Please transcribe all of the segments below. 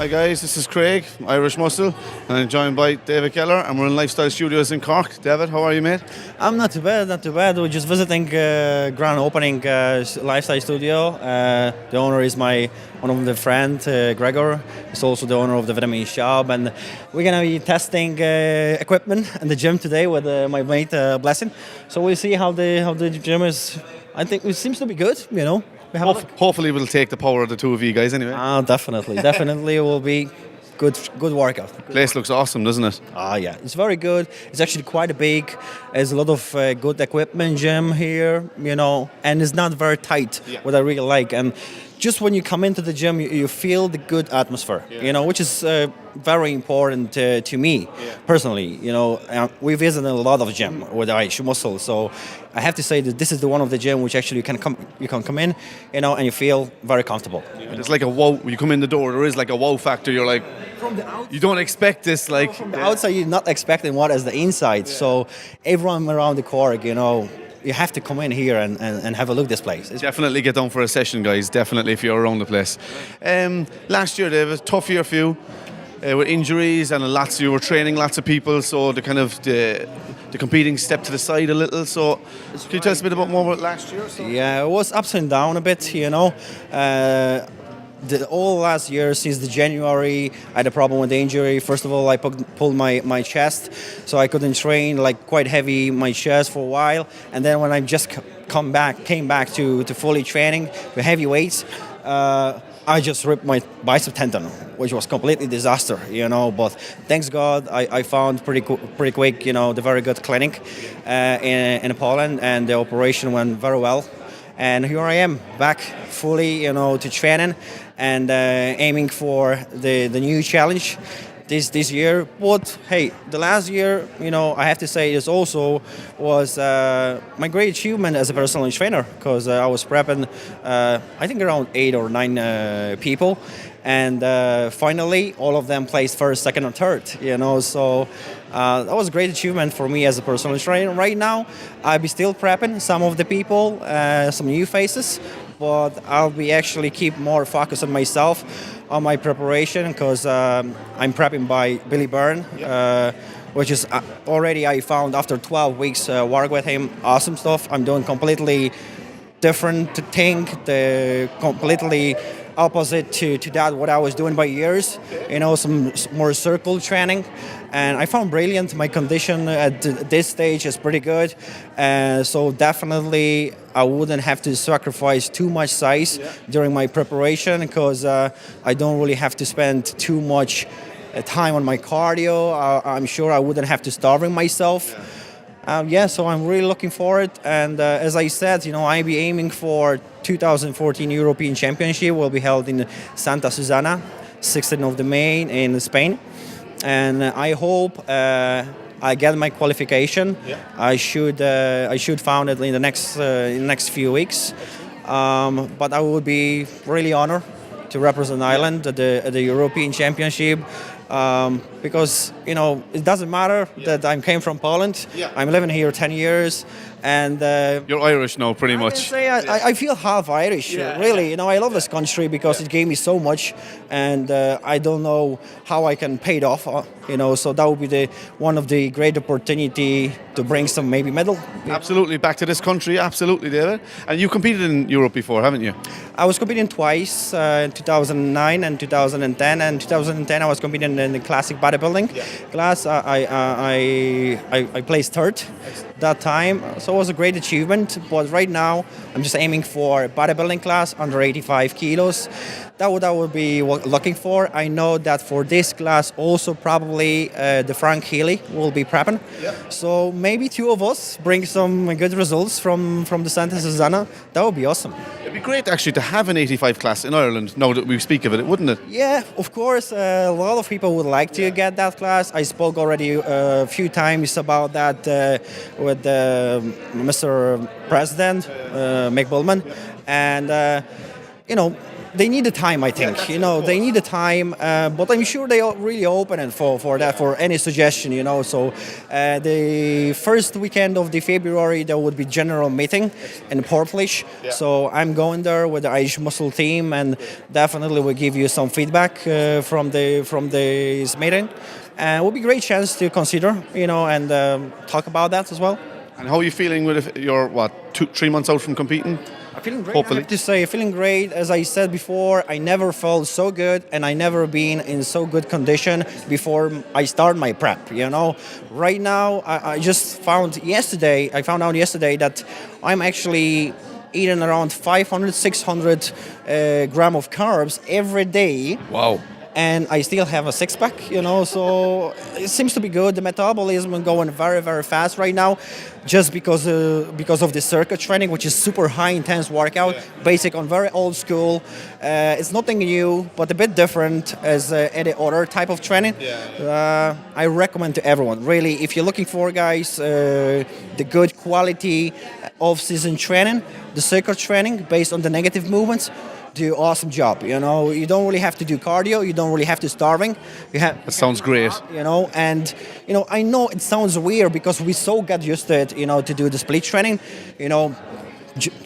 Hi guys, this is Craig, Irish Muscle, and I'm joined by Dawid Geler, and we're in Lifestyle Studios in Cork. David, how are you, mate? I'm not too bad, not too bad. We're just visiting grand opening lifestyle studio. The owner is one of the friend, Gregor. He's also the owner of the vitamin shop, and we're gonna be testing equipment in the gym today with my mate Blessing. So we'll see how the gym is. I think it seems to be good, you know. Hopefully we'll take the power of the two of you guys anyway. Definitely it will be good workout. Place looks awesome, doesn't it? Yeah, it's very good. It's actually quite big. There's a lot of good equipment gym here, you know, and it's not very tight, what I really like. And just when you come into the gym, you feel the good atmosphere, you know, which is very important to me personally. You know, we visited a lot of gym with Irish Muscle, so I have to say that this is the one of the gym which actually you can come in, you know, and you feel very comfortable. It's like a wow. You come in the door, there is like a wow factor. You're like, from the outside, you don't expect this, like from the outside, you're not expecting what is the inside. So everyone around the Cork, you know, you have to come in here and have a look at this place. Definitely get down for a session, guys. Definitely, if you're around the place. Last year, David, tough year for you with injuries and you were training lots of people. So the competing step to the side a little. So can you tell us a bit more about last year? Yeah, it was ups and down a bit, you know. All last year, since the January, I had a problem with the injury. First of all, I pulled my chest, so I couldn't train like quite heavy my chest for a while. And then when I just came back to fully training with heavy weights, I just ripped my bicep tendon, which was completely disaster, you know. But thanks God, I found pretty quick, you know, the very good clinic in Poland, and the operation went very well. And here I am, back fully, you know, to training and aiming for the new challenge this year. But hey, the last year, you know, I have to say this also was my great achievement as a personal trainer, because I was prepping, I think around 8 or 9 people. And finally, all of them placed first, second, and third. You know, so that was a great achievement for me as a personal trainer. Right now, I'll be still prepping some of the people, some new faces, but I'll be actually keep more focus on myself, on my preparation, because I'm prepping by Billy Byrne. Which is already I found after 12 weeks work with him, awesome stuff. I'm doing completely different thing, completely opposite to that what I was doing by years, you know, some more circle training, and I found brilliant. My condition at this stage is pretty good, so definitely I wouldn't have to sacrifice too much size during my preparation, because I don't really have to spend too much time on my cardio. I'm sure I wouldn't have to starving myself. So I'm really looking forward, and as I said, you know, I'll be aiming for 2014 European Championship. Will be held in Santa Susana, 16th of May in Spain, and I hope I get my qualification. I should found it in the next few weeks, but I would be really honored to represent Ireland at the European Championship. Because, you know, it doesn't matter that I came from Poland. I'm living here 10 years, and you're Irish now, pretty much. I feel half Irish, really. You know, I love this country because it gave me so much, and I don't know how I can pay it off. You know, so that would be one of the great opportunity to bring some maybe medal. Absolutely, back to this country, absolutely, David. And you competed in Europe before, haven't you? I was competing twice, in 2009 and 2010. And 2010 I was competing in the classic bodybuilding class. I placed third that time, so it was a great achievement. But right now I'm just aiming for bodybuilding class under 85 kilos. That would be what looking for. I know that for this class also probably the Frank Healy will be prepping. So maybe two of us bring some good results from the Santa Susana. That would be awesome. It'd be great actually to have an 85 class in Ireland, now that we speak of it, wouldn't it? Yeah, of course. A lot of people would like to get that class. I spoke already a few times about that with Mr. President, Mick Bullman. And, you know, they need the time, I think. They need the time, but I'm sure they are really open and for that, for any suggestion. So the first weekend of the February there would be general meeting in Portlish. So I'm going there with the Irish Muscle team, and definitely will give you some feedback from this meeting. And it will be a great chance to consider, and talk about that as well. And how are you feeling with your 3 months out from competing? I'm feeling great. Hopefully. I have to say, feeling great. As I said before, I never felt so good, and I never been in so good condition before I start my prep. Right now, I just found out yesterday that I'm actually eating around 500, 600 gram of carbs every day. Wow. And I still have a six-pack, so it seems to be good. The metabolism is going very, very fast right now, just because of the circuit training, which is super high intense workout, basic on very old school. It's nothing new, but a bit different as any other type of training. I recommend to everyone, really, if you're looking for, guys, the good quality off-season training, the circuit training based on the negative movements, do awesome job. You don't really have to do cardio. You don't really have to starving. That sounds great. And I know it sounds weird because we so got used to it. To do the split training.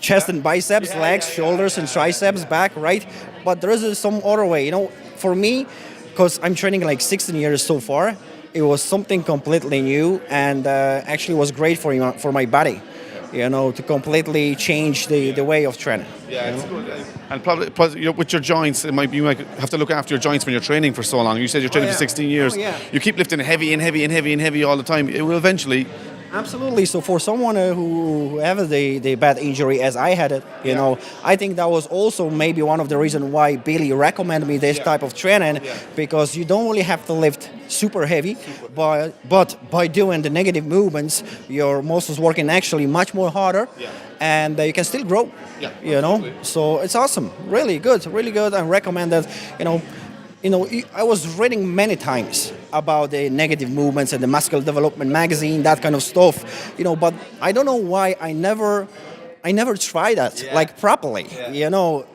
Chest and biceps, legs, shoulders and triceps, back, right. But there is some other way. For me, because I'm training like 16 years so far, it was something completely new, and actually was great for my body. To completely change the way of training. It's good. And probably with your joints, you might have to look after your joints when you're training for so long. You said you're training for 16 years. You keep lifting heavy and heavy and heavy and heavy all the time. It will eventually. Absolutely. So for someone who has the bad injury as I had it, I think that was also maybe one of the reasons why Billy recommended me this type of training, because you don't really have to lift super heavy, but by doing the negative movements, your muscles working actually much more harder, and you can still grow. So it's awesome. Really good. I recommend that. I was reading many times about the negative movements and the Muscle Development magazine, that kind of stuff, but I don't know why I never tried that properly.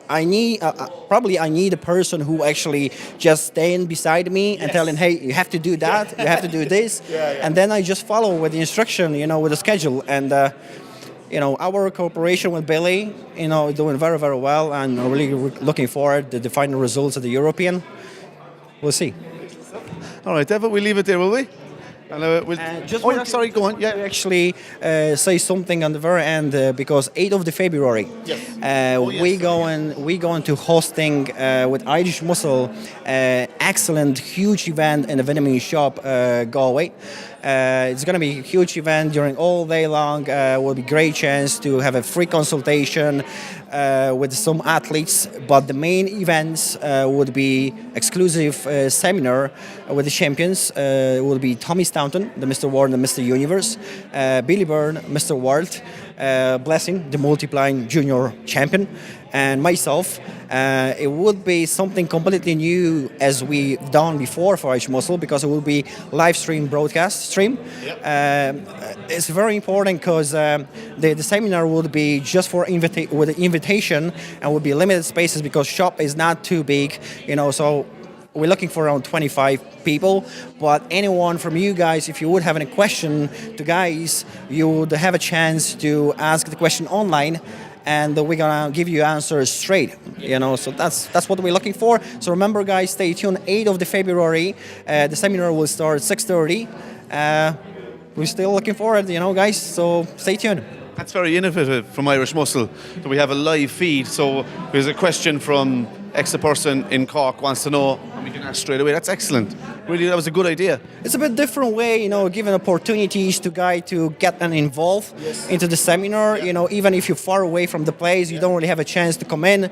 I need a person who actually just staying beside me and telling, hey, you have to do that, you have to do this, and then I just follow with the instruction, with the schedule. And our cooperation with Billy, doing very, very well, and I'm really looking forward to the final results of the European. We'll see. All right, David, we'll leave it there, will we? And sorry, go on. Yeah. Actually, say something on the very end, because 8th of the February, we going to hosting with Irish Muscle, excellent huge event in the Vitamin Shop, Galway. It's going to be a huge event during all day long. Will be great chance to have a free consultation with some athletes, but the main events would be exclusive seminar with the champions. It will be Tommy Staunton, the Mr. World and Mr. Universe, Billy Byrne, Mr. World, Blessing, the multiplying junior champion, and myself. It would be something completely new as we've done before for Irish Muscle, because it will be live stream broadcast stream. It's very important because the seminar would be just for with the invitation, and would be limited spaces because shop is not too big, so we're looking for around 25 people, but anyone from you guys, if you would have any question to guys, you would have a chance to ask the question online, and we're gonna give you answers straight. So that's what we're looking for. So remember, guys, stay tuned. 8th of the February, the seminar will start at 6:30. We're still looking forward, guys. So stay tuned. That's very innovative from Irish Muscle, that we have a live feed. So there's a question from X person in Cork wants to know, and we can ask straight away. That's excellent. Really, that was a good idea. It's a bit different way, giving opportunities to guys to get them involved into the seminar. Even if you're far away from the place, you don't really have a chance to come in.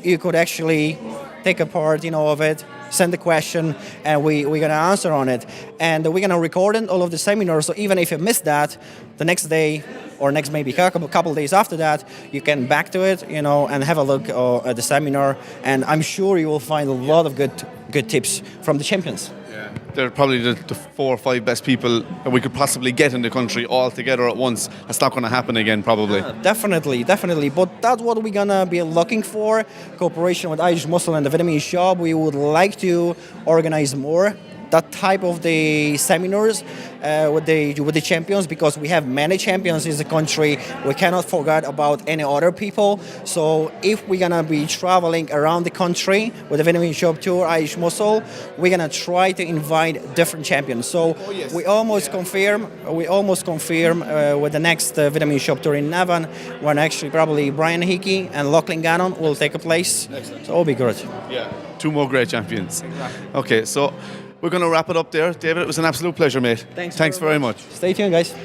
You could actually take a part, of it, send a question, and we're going to answer on it. And we're going to record it, all of the seminars, so even if you missed that, the next day or next maybe couple days after that, you can back to it, and have a look at the seminar. And I'm sure you will find a lot of good tips from the champions. Yeah. they're probably the 4 or 5 best people that we could possibly get in the country all together at once. That's not going to happen again, probably. Definitely. But that's what we're gonna be looking for. Cooperation with Irish Muscle and the Vitamin Shop. We would like to organize more that type of the seminars with the champions, because we have many champions in the country. We cannot forget about any other people. So if we're gonna be traveling around the country with the Vitamin Shop Tour, Irish Muscle, we're gonna try to invite different champions. So we almost confirm with the next Vitamin Shop Tour in Navan, when actually probably Brian Hickey and Lachlan Gannon will take a place. Excellent. So it'll be good. Yeah, 2 more great champions. Okay, so we're going to wrap it up there. David, it was an absolute pleasure, mate. Thanks very much. Stay tuned, guys.